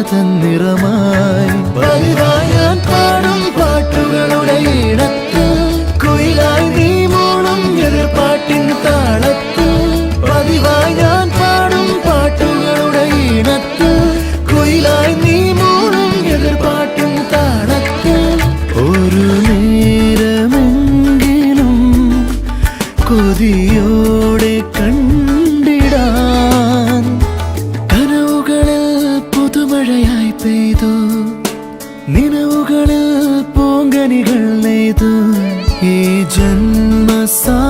തന്നിറമായി പതിവായി ഞാൻ പാടും പാട്ടുകളുടെ ഈണത്തിൽ കുയിലായി നീ മൂളും എതിർപ്പാട്ടിൻ താളത്തിൽ പതിവായി ഞാൻ പാടും പാട്ടുകളുടെ ഈണത്തിൽ കുയിലായി നീ മൂളും എതിർപ്പാട്ടിൻ താളത്തിൽ ഒരു നേരമെങ്കിലും കൊതിയോടെ കണ്ടിടാൻ കനവുകളിൽ പുതുമഴയായി പെയ്തു നിലവുകളിൽ പൂങ്കനികൾ നെയ്തു ഈ ജന്മസാഗരം